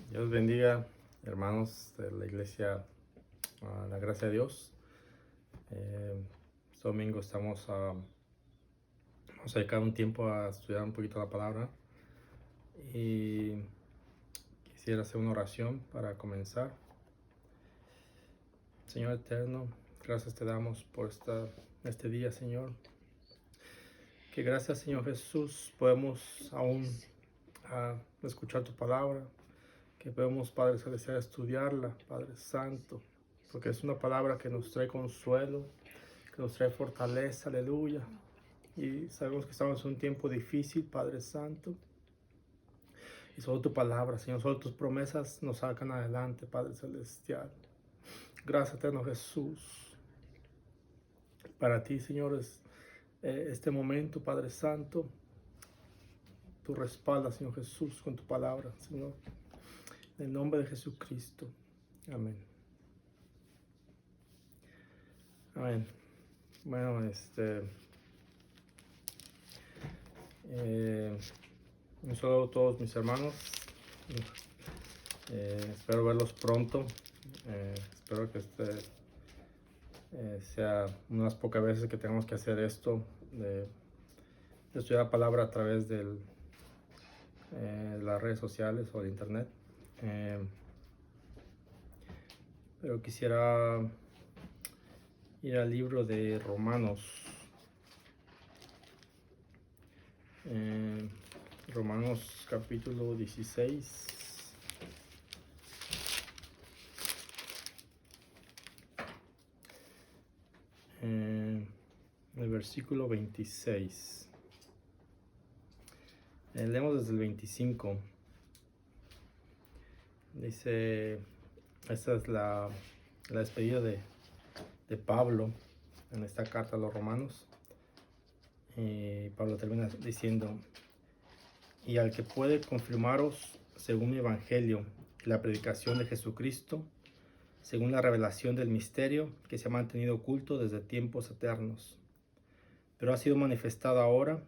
Dios bendiga, hermanos de la iglesia, la gracia de Dios. Este domingo vamos a dedicar un tiempo a estudiar un poquito la palabra y quisiera hacer una oración para comenzar. Señor eterno, gracias te damos por este día, Señor. Que gracias, Señor Jesús, podemos aún escuchar tu palabra, que podemos, Padre Celestial, estudiarla, Padre Santo, porque es una palabra que nos trae consuelo, que nos trae fortaleza, aleluya. Y sabemos que estamos en un tiempo difícil, Padre Santo. Y solo tu palabra, Señor, solo tus promesas nos sacan adelante, Padre Celestial. Gracias, eterno Jesús. Para ti, Señor, es este momento, Padre Santo. Tu respalda, Señor Jesús, con tu palabra, Señor. En el nombre de Jesucristo. Amén. Amén. Bueno, un saludo a todos mis hermanos. Espero verlos pronto. Espero que sea unas pocas veces que tengamos que hacer esto de estudiar la palabra a través de las redes sociales o de internet. Pero quisiera ir al libro de Romanos. Romanos capítulo 16. El versículo 26. Leemos desde el 25. Dice, esta es la despedida de Pablo en esta carta a los romanos. Y Pablo termina diciendo: y al que puede confirmaros según mi evangelio y la predicación de Jesucristo, según la revelación del misterio que se ha mantenido oculto desde tiempos eternos, pero ha sido manifestado ahora,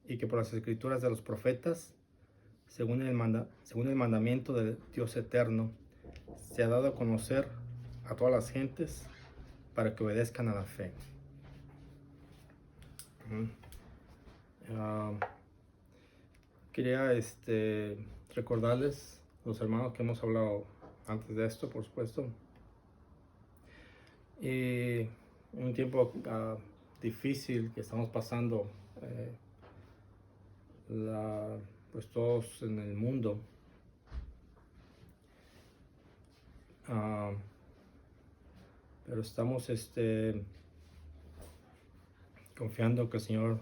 y que por las escrituras de los profetas, según el mandamiento del Dios eterno, se ha dado a conocer a todas las gentes para que obedezcan a la fe. Quería recordarles, los hermanos, que hemos hablado antes de esto, por supuesto, y un tiempo difícil que estamos pasando, pues todos en el mundo. Pero estamos confiando que el Señor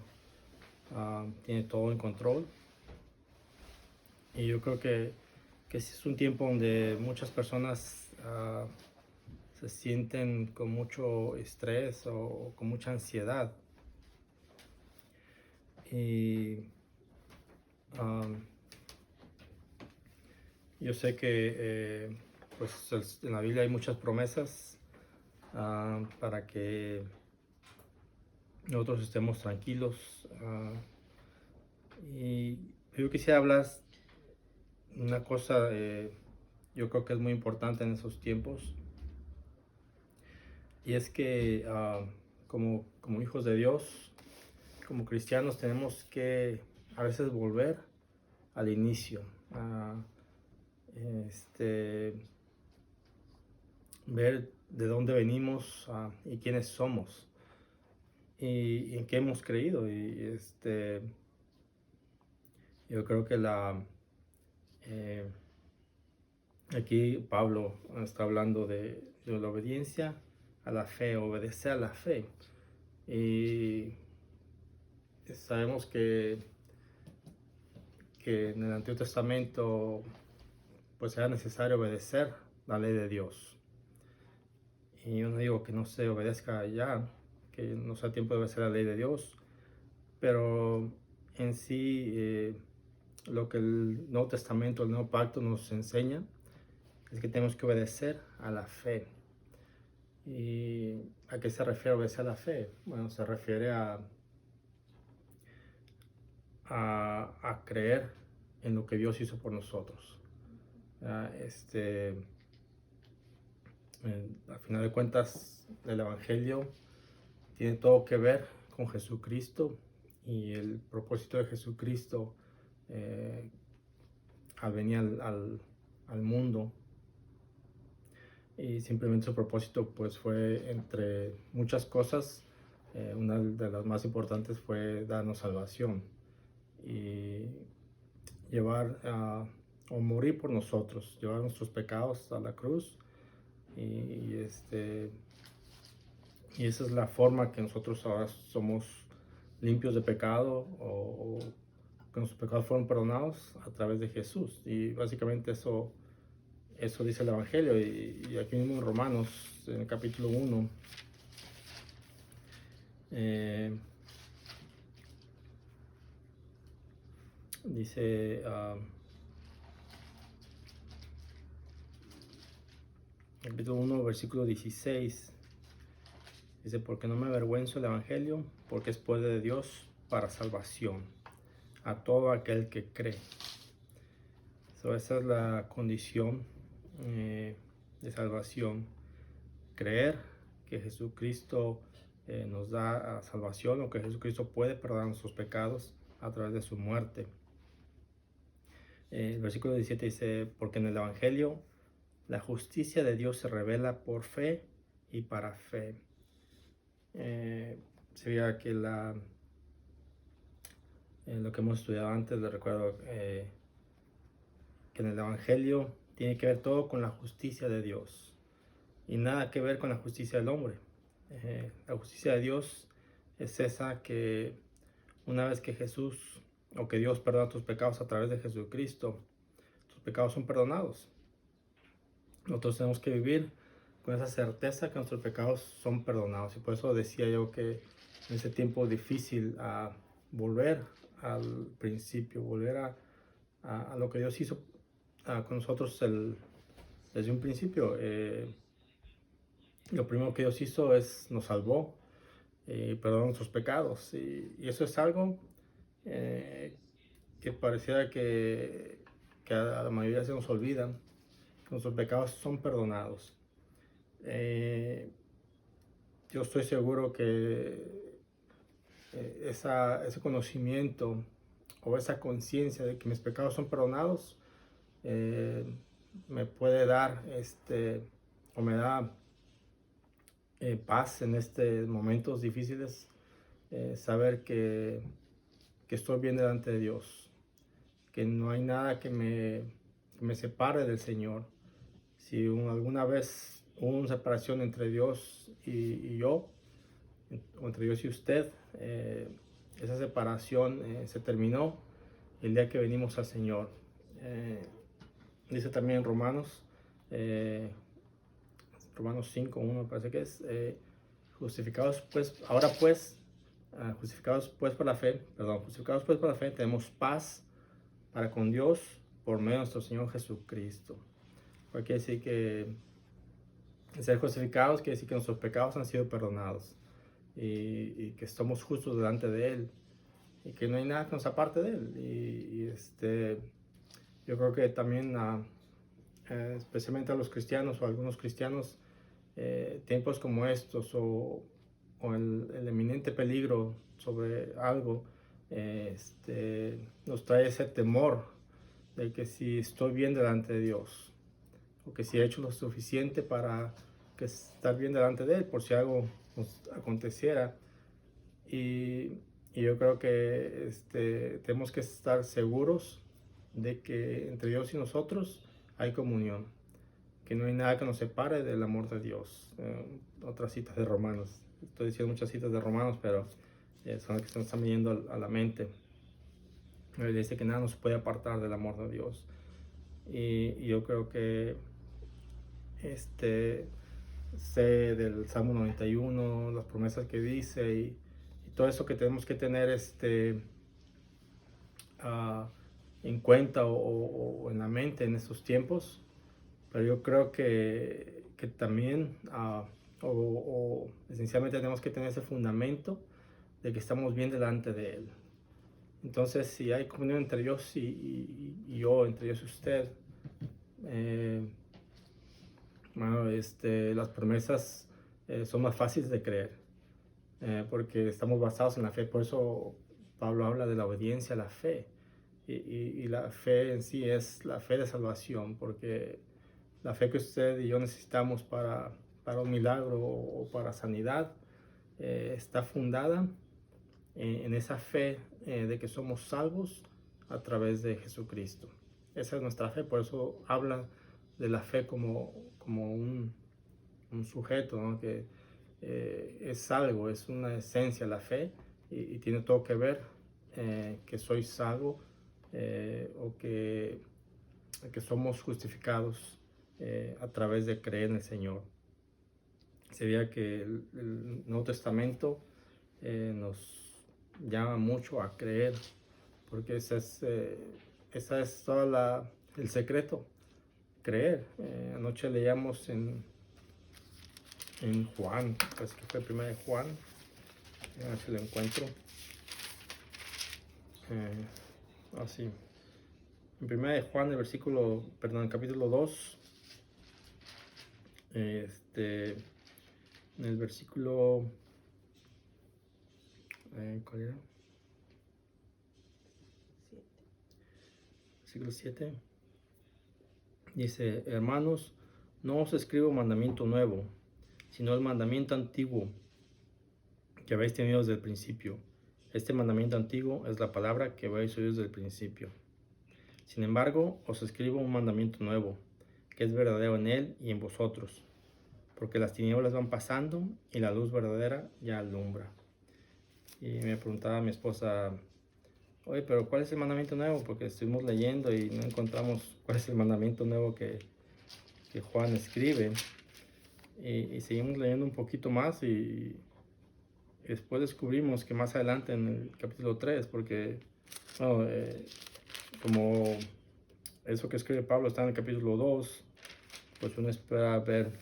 tiene todo en control. Y yo creo que es un tiempo donde muchas personas se sienten con mucho estrés o con mucha ansiedad. Y yo sé que pues en la Biblia hay muchas promesas para que nosotros estemos tranquilos. Y yo quisiera hablar una cosa, yo creo que es muy importante en esos tiempos, y es que como hijos de Dios, como cristianos, tenemos que a veces volver al inicio, ver de dónde venimos y quiénes somos y en qué hemos creído. Y yo creo que aquí Pablo está hablando de la obediencia a la fe, obedecer a la fe. Y sabemos que en el Antiguo Testamento pues era necesario obedecer la ley de Dios. Y yo no digo que no se obedezca ya, que no sea tiempo de obedecer la ley de Dios, pero en sí lo que el Nuevo Testamento, el Nuevo Pacto nos enseña es que tenemos que obedecer a la fe. ¿Y a qué se refiere obedecer a la fe? Bueno, se refiere a creer en lo que Dios hizo por nosotros, Al final de cuentas, el Evangelio tiene todo que ver con Jesucristo, y el propósito de Jesucristo al venir al mundo, y simplemente su propósito pues fue, entre muchas cosas, una de las más importantes fue darnos salvación y llevar o morir por nosotros, llevar nuestros pecados a la cruz, y y esa es la forma que nosotros ahora somos limpios de pecado, o que nuestros pecados fueron perdonados a través de Jesús. Y básicamente eso dice el Evangelio. Y aquí mismo en Romanos, en el capítulo 1, dice, capítulo 1, versículo 16, dice: porque no me avergüenzo del Evangelio, porque es poder de Dios para salvación a todo aquel que cree. Esa es la condición de salvación: creer que Jesucristo nos da salvación, o que Jesucristo puede perdonar nuestros pecados a través de su muerte. El versículo 17 dice: porque en el Evangelio la justicia de Dios se revela por fe y para fe. Sería que lo que hemos estudiado antes, les recuerdo que en el Evangelio tiene que ver todo con la justicia de Dios y nada que ver con la justicia del hombre. La justicia de Dios es esa que una vez que Jesús, o que Dios perdona tus pecados a través de Jesucristo, tus pecados son perdonados. Nosotros tenemos que vivir con esa certeza que nuestros pecados son perdonados, y por eso decía yo que en ese tiempo difícil volver al principio, volver a lo que Dios hizo con nosotros desde un principio. Lo primero que Dios hizo nos salvó y perdonó nuestros pecados, y eso es algo que pareciera que a la mayoría se nos olvidan. Nuestros pecados son perdonados. Yo estoy seguro que ese conocimiento o esa conciencia de que mis pecados son perdonados me puede dar o me da paz en estos momentos difíciles, saber que estoy bien delante de Dios, que no hay nada que me separe del Señor. Si alguna vez hubo una separación entre Dios y yo, o entre Dios y usted, esa separación se terminó el día que venimos al Señor. Dice también en Romanos 5:1, me parece que es: justificados pues por la fe, tenemos paz para con Dios por medio de nuestro Señor Jesucristo. Quiere decir que ser justificados quiere decir que nuestros pecados han sido perdonados, y que estamos justos delante de Él, y que no hay nada que nos aparte de Él. Yo creo que también, especialmente a los cristianos o a algunos cristianos, tiempos como estos, o el eminente peligro sobre algo, nos trae ese temor de que si estoy bien delante de Dios, o que si he hecho lo suficiente para estar bien delante de Él, por si algo nos aconteciera. Y yo creo que tenemos que estar seguros de que entre Dios y nosotros hay comunión, que no hay nada que nos separe del amor de Dios. Otras citas de Romanos, estoy diciendo muchas citas de Romanos, pero son las que se nos están viniendo a la mente. Dice que nada nos puede apartar del amor de Dios. Y yo creo que sé del Salmo 91, las promesas que dice, y todo eso que tenemos que tener en cuenta o en la mente en estos tiempos. Pero yo creo que también esencialmente tenemos que tener ese fundamento de que estamos bien delante de Él. Entonces, si hay comunión entre Dios y yo, entre Dios y usted, bueno, las promesas son más fáciles de creer, porque estamos basados en la fe. Por eso Pablo habla de la obediencia a la fe. Y la fe en sí es la fe de salvación, porque la fe que usted y yo necesitamos para un milagro o para sanidad está fundada en esa fe de que somos salvos a través de Jesucristo. Esa es nuestra fe, por eso habla de la fe como un sujeto, ¿no? Que es algo, es una esencia la fe y tiene todo que ver que soy salvo o que somos justificados a través de creer en el Señor. Se veía que el Nuevo Testamento nos llama mucho a creer, porque esa es todo el secreto, creer. Anoche leíamos en Juan, pues que fue primera de Juan, a ver si lo encuentro. Así. En primera de Juan, el capítulo 2, en el versículo, ¿cuál era? Versículo 7. Dice: hermanos, no os escribo mandamiento nuevo, sino el mandamiento antiguo que habéis tenido desde el principio. Este mandamiento antiguo es la palabra que habéis oído desde el principio. Sin embargo, os escribo un mandamiento nuevo, que es verdadero en él y en vosotros, porque las tinieblas van pasando y la luz verdadera ya alumbra. Y me preguntaba mi esposa: oye, pero ¿cuál es el mandamiento nuevo? Porque estuvimos leyendo y no encontramos cuál es el mandamiento nuevo que Juan escribe. Y seguimos leyendo un poquito más y después descubrimos que más adelante en el capítulo 3, porque bueno, como eso que escribe Pablo está en el capítulo 2, pues uno espera ver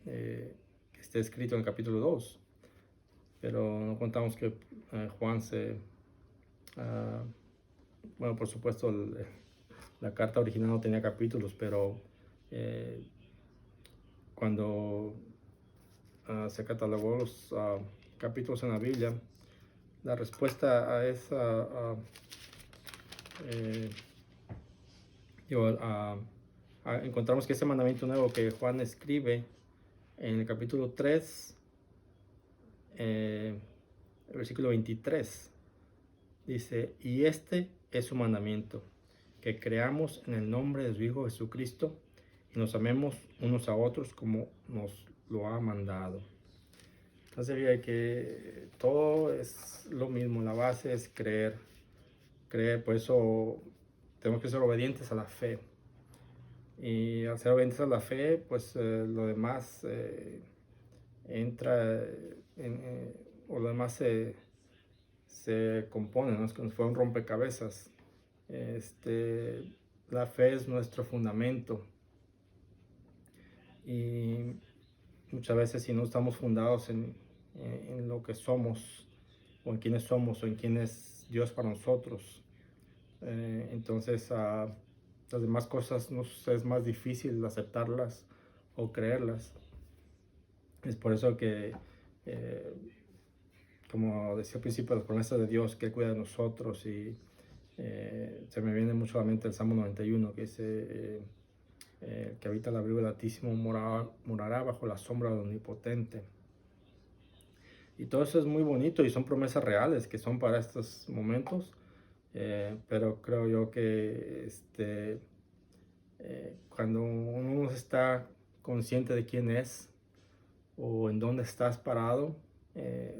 que esté escrito en el capítulo 2, pero no contamos que Juan bueno, por supuesto la carta original no tenía capítulos, pero cuando se catalogó los capítulos en la Biblia, la respuesta a esa encontramos que ese mandamiento nuevo que Juan escribe en el capítulo 3, el versículo 23, dice: y este es su mandamiento, que creamos en el nombre de su Hijo Jesucristo y nos amemos unos a otros como nos lo ha mandado. Entonces veía que todo es lo mismo, la base es creer, por eso tenemos que ser obedientes a la fe. Y al ser obedientes a la fe, pues lo demás entra o lo demás se compone, ¿no? Es como si fuera un rompecabezas. La fe es nuestro fundamento. Y muchas veces, si no estamos fundados en lo que somos, o en quiénes somos, o en quién es Dios para nosotros, entonces las demás cosas nos es más difícil aceptarlas o creerlas. Es por eso que, como decía al principio, las promesas de Dios, que Él cuida de nosotros, y se me viene mucho a la mente el Salmo 91, que dice: que habita el abrigo del Altísimo morará bajo la sombra del Omnipotente. Y todo eso es muy bonito y son promesas reales que son para estos momentos, pero creo yo que cuando uno está consciente de quién es o en dónde estás parado,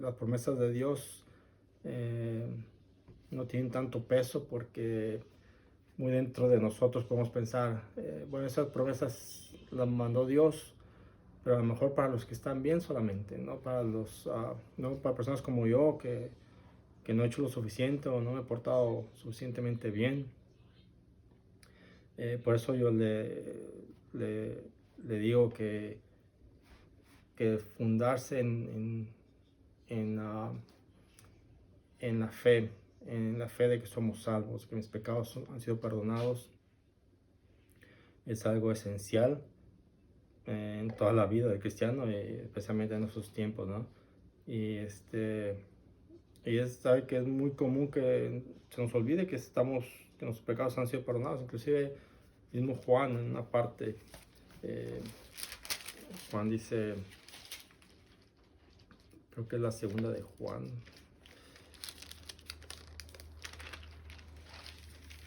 las promesas de Dios no tienen tanto peso, porque muy dentro de nosotros podemos pensar, bueno, esas promesas las mandó Dios, pero a lo mejor para los que están bien solamente, no para personas como yo que no he hecho lo suficiente o no me he portado suficientemente bien. Por eso yo le digo que fundarse en la fe, de que somos salvos, que mis pecados han sido perdonados, es algo esencial en toda la vida del cristiano, especialmente en esos tiempos, ¿no? Y sabe que es muy común que se nos olvide que nuestros pecados han sido perdonados. Inclusive mismo Juan en una parte, eh, Juan dice, creo que es la segunda de Juan,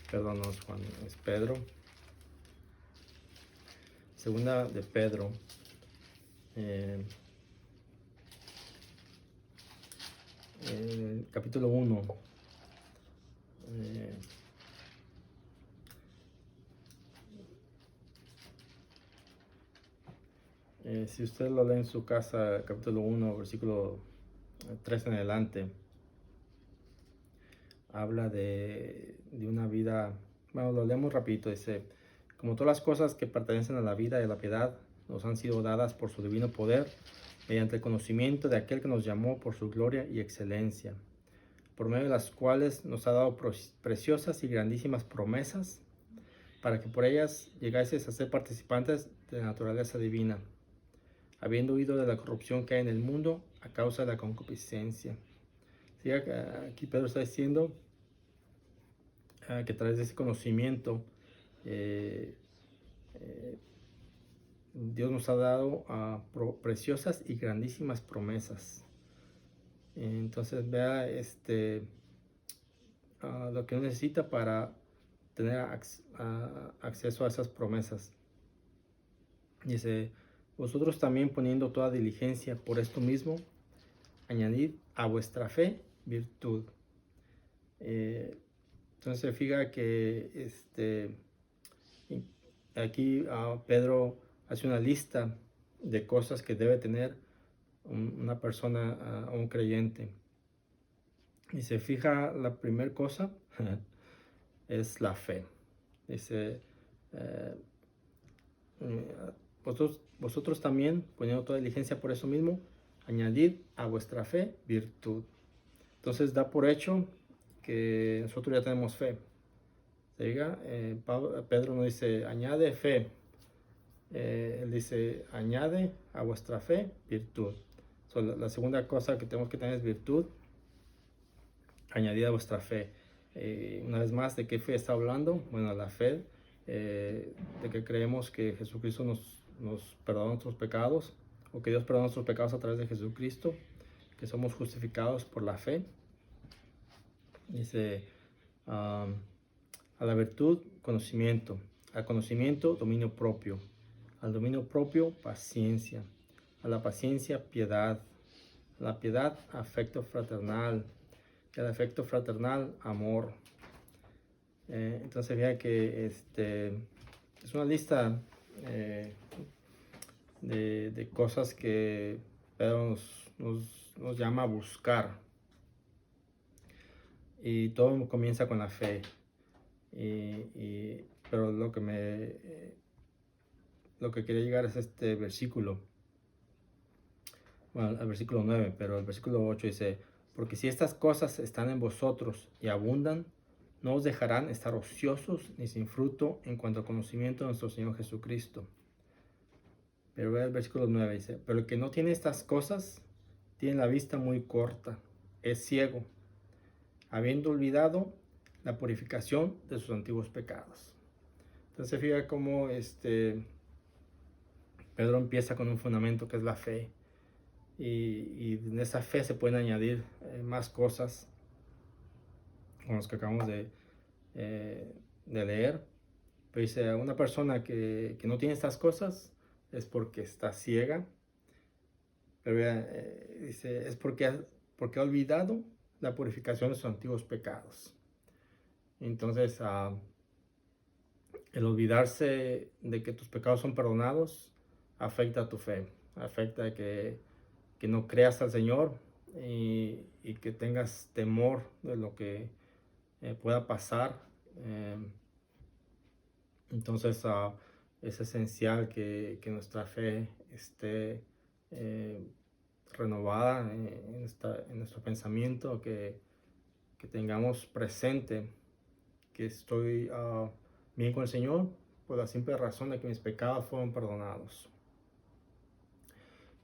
perdón, no es Juan, es Pedro, segunda de Pedro, capítulo 1, si usted lo lee en su casa, capítulo 1, versículo 3 en adelante, habla de una vida, bueno, lo leemos rapidito, dice, como todas las cosas que pertenecen a la vida y a la piedad, nos han sido dadas por su divino poder, mediante el conocimiento de aquel que nos llamó por su gloria y excelencia, por medio de las cuales nos ha dado preciosas y grandísimas promesas, para que por ellas llegaseis a ser participantes de la naturaleza divina, habiendo huido de la corrupción que hay en el mundo a causa de la concupiscencia. Sí, aquí Pedro está diciendo que a través de ese conocimiento Dios nos ha dado preciosas y grandísimas promesas. Entonces vea lo que uno necesita para tener acceso a esas promesas. Dice, vosotros también poniendo toda diligencia por esto mismo, añadid a vuestra fe virtud. Entonces fija que aquí Pedro hace una lista de cosas que debe tener una persona, un creyente. Y se fija, la primera cosa es la fe. Dice, vosotros también, poniendo toda diligencia por eso mismo, añadid a vuestra fe virtud. Entonces da por hecho que nosotros ya tenemos fe. Pedro no dice añade fe, él dice añade a vuestra fe virtud. La segunda cosa que tenemos que tener es virtud añadida a vuestra fe. Una vez más, ¿de qué fe está hablando? Bueno, la fe de que creemos que Jesucristo nos perdona nuestros pecados, o que Dios perdona nuestros pecados a través de Jesucristo, que somos justificados por la fe. Dice, a la virtud, conocimiento. Al conocimiento, dominio propio. Al dominio propio, paciencia. A la paciencia, piedad. A la piedad, afecto fraternal. Y al afecto fraternal, amor. Entonces vea que es una lista de cosas que Pedro nos llama a buscar. Y todo comienza con la fe. Pero lo que quería llegar es este versículo. Bueno, el versículo 9, pero el versículo 8 dice, porque si estas cosas están en vosotros y abundan, no os dejarán estar ociosos ni sin fruto en cuanto al conocimiento de nuestro Señor Jesucristo. Pero ve el versículo 9, dice, pero el que no tiene estas cosas, tiene la vista muy corta, es ciego, habiendo olvidado la purificación de sus antiguos pecados. Entonces fíjate cómo Pedro empieza con un fundamento que es la fe. Y en esa fe se pueden añadir más cosas con los que acabamos de leer. Pero dice, una persona que no tiene estas cosas es porque está ciega. Pero dice, es porque ha olvidado la purificación de sus antiguos pecados. Entonces, el olvidarse de que tus pecados son perdonados afecta a tu fe, afecta a que no creas al Señor y que tengas temor de lo que pueda pasar. Entonces es esencial que nuestra fe esté renovada en nuestro pensamiento, que tengamos presente que estoy bien con el Señor, por la simple razón de que mis pecados fueron perdonados.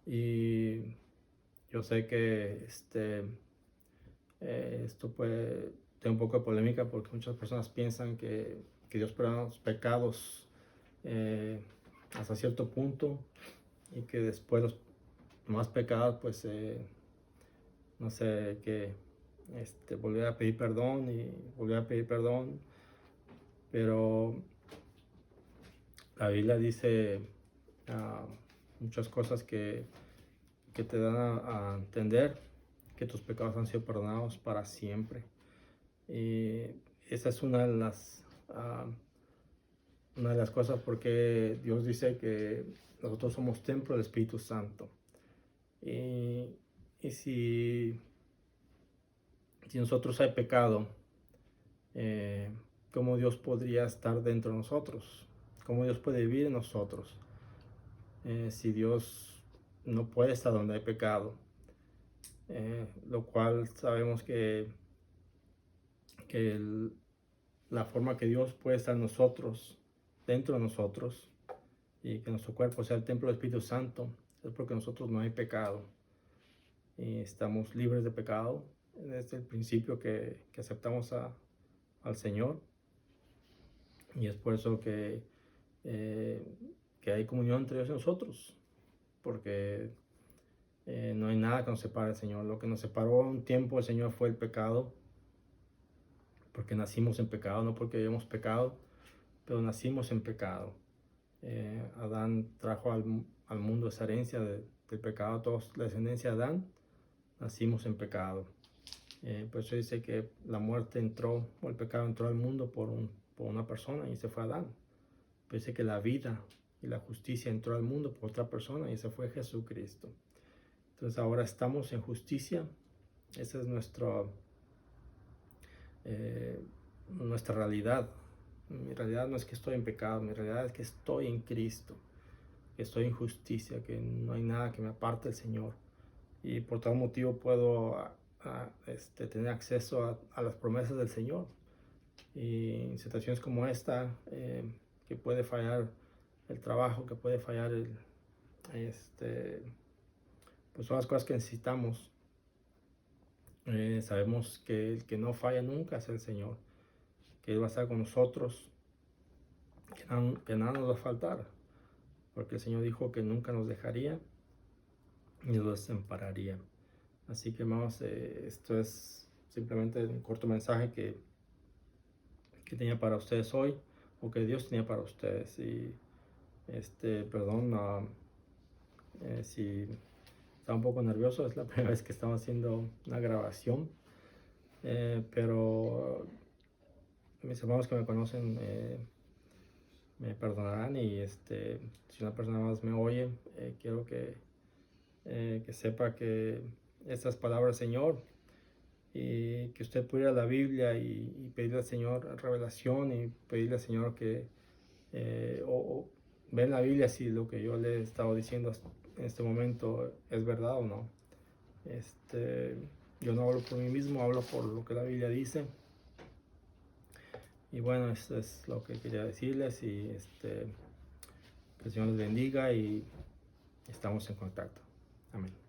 Y yo sé que esto puede tener un poco de polémica porque muchas personas piensan que Dios perdona los pecados hasta cierto punto y que después los más pecados, pues, no sé, que volver a pedir perdón y volver a pedir perdón. Pero la Biblia dice muchas cosas que te dan a entender que tus pecados han sido perdonados para siempre. Y esa es una de las cosas porque Dios dice que nosotros somos templo del Espíritu Santo. Y si nosotros hay pecado, ¿cómo Dios podría estar dentro de nosotros? ¿Cómo Dios puede vivir en nosotros? Si Dios no puede estar donde hay pecado, lo cual sabemos que la forma que Dios puede estar en nosotros, dentro de nosotros, y que nuestro cuerpo sea el templo del Espíritu Santo, es porque nosotros no hay pecado y estamos libres de pecado desde el principio que aceptamos al Señor. Y es por eso que hay comunión entre Dios y nosotros, porque no hay nada que nos separe del Señor. Lo que nos separó un tiempo del Señor fue el pecado, porque nacimos en pecado, no porque habíamos pecado, pero nacimos en pecado. Adán trajo al mundo esa herencia del pecado. Todos, la descendencia de Adán, nacimos en pecado. Por eso dice que la muerte entró, o el pecado entró al mundo por una persona, y ese fue Adán. Pero dice que la vida y la justicia entró al mundo por otra persona, y ese fue Jesucristo. Entonces ahora estamos en justicia. Esa es nuestra realidad. Mi realidad no es que estoy en pecado, mi realidad es que estoy en Cristo, que estoy en justicia, que no hay nada que me aparte del Señor. Y por tal motivo puedo tener acceso a las promesas del Señor. Y en situaciones como esta, que puede fallar el trabajo, que puede fallar pues son las cosas que necesitamos. Sabemos que el que no falla nunca es el Señor, que Él va a estar con nosotros, que nada nos va a faltar, porque el Señor dijo que nunca nos dejaría ni nos desampararía. Así que, hermanos, esto es simplemente un corto mensaje que tenía para ustedes hoy, o que Dios tenía para ustedes. Y perdón si estaba un poco nervioso, es la primera vez que estamos haciendo una grabación, pero mis hermanos que me conocen me perdonarán. Y si una persona más me oye, quiero que sepa que estas palabras, Señor, y que usted pudiera la Biblia y pedirle al Señor revelación, y pedirle al Señor que o ver en la Biblia si lo que yo le he estado diciendo en este momento es verdad o no. Yo no hablo por mí mismo, hablo por lo que la Biblia dice. Y bueno, esto es lo que quería decirles, y que el Señor les bendiga, y estamos en contacto. Amén.